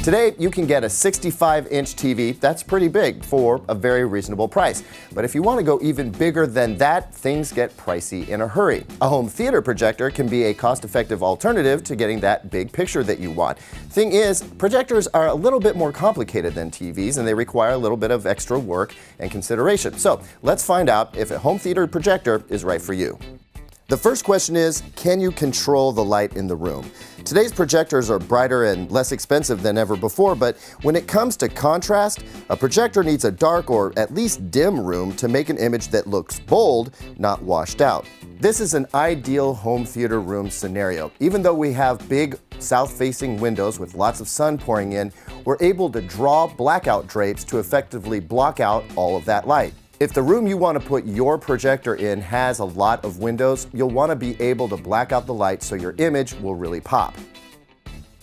Today, you can get a 65-inch TV that's pretty big for a very reasonable price. But if you want to go even bigger than that, things get pricey in a hurry. A home theater projector can be a cost-effective alternative to getting that big picture that you want. Thing is, projectors are a little bit more complicated than TVs, and they require a little bit of extra work and consideration. So let's find out if a home theater projector is right for you. The first question is, can you control the light in the room? Today's projectors are brighter and less expensive than ever before, but when it comes to contrast, a projector needs a dark or at least dim room to make an image that looks bold, not washed out. This is an ideal home theater room scenario. Even though we have big south-facing windows with lots of sun pouring in, we're able to draw blackout drapes to effectively block out all of that light. If the room you want to put your projector in has a lot of windows, you'll want to be able to black out the light so your image will really pop.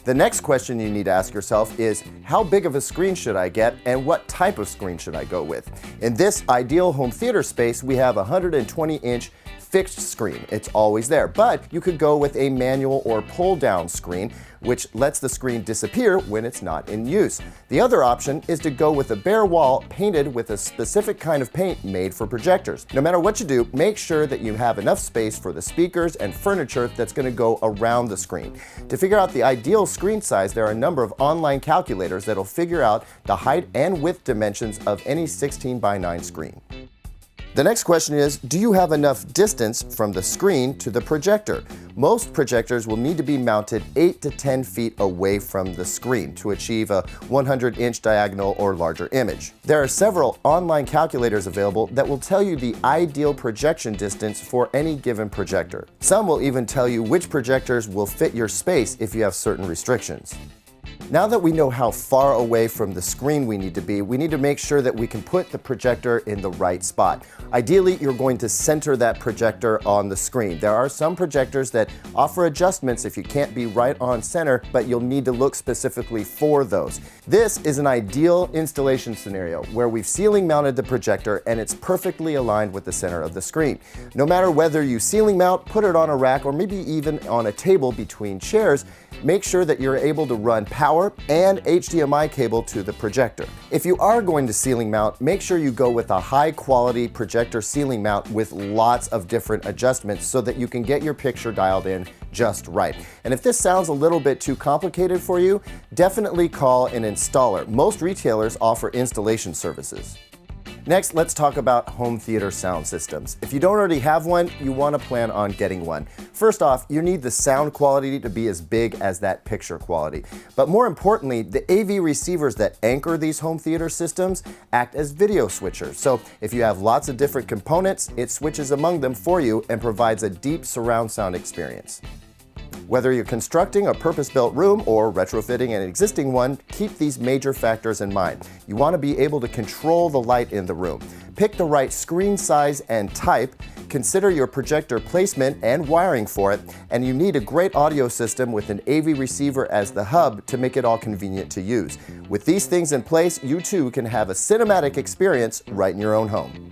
The next question you need to ask yourself is, how big of a screen should I get and what type of screen should I go with? In this ideal home theater space, we have a 120-inch fixed screen. It's always there, but you could go with a manual or pull-down screen, which lets the screen disappear when it's not in use. The other option is to go with a bare wall painted with a specific kind of paint made for projectors. No matter what you do, make sure that you have enough space for the speakers and furniture that's going to go around the screen. To figure out the ideal screen size, there are a number of online calculators that'll figure out the height and width dimensions of any 16:9 screen. The next question is, do you have enough distance from the screen to the projector? Most projectors will need to be mounted 8 to 10 feet away from the screen to achieve a 100-inch diagonal or larger image. There are several online calculators available that will tell you the ideal projection distance for any given projector. Some will even tell you which projectors will fit your space if you have certain restrictions. Now that we know how far away from the screen we need to make sure that we can put the projector in the right spot. Ideally, you're going to center that projector on the screen. There are some projectors that offer adjustments if you can't be right on center, but you'll need to look specifically for those. This is an ideal installation scenario where we've ceiling mounted the projector and it's perfectly aligned with the center of the screen. No matter whether you ceiling mount, put it on a rack, or maybe even on a table between chairs, make sure that you're able to run power and HDMI cable to the projector. If you are going to ceiling mount, make sure you go with a high quality projector ceiling mount with lots of different adjustments so that you can get your picture dialed in just right. And if this sounds a little bit too complicated for you, definitely call an installer. Most retailers offer installation services. Next, let's talk about home theater sound systems. If you don't already have one, you want to plan on getting one. First off, you need the sound quality to be as big as that picture quality. But more importantly, the AV receivers that anchor these home theater systems act as video switchers. So if you have lots of different components, it switches among them for you and provides a deep surround sound experience. Whether you're constructing a purpose-built room or retrofitting an existing one, keep these major factors in mind. You want to be able to control the light in the room. Pick the right screen size and type, consider your projector placement and wiring for it, and you need a great audio system with an AV receiver as the hub to make it all convenient to use. With these things in place, you too can have a cinematic experience right in your own home.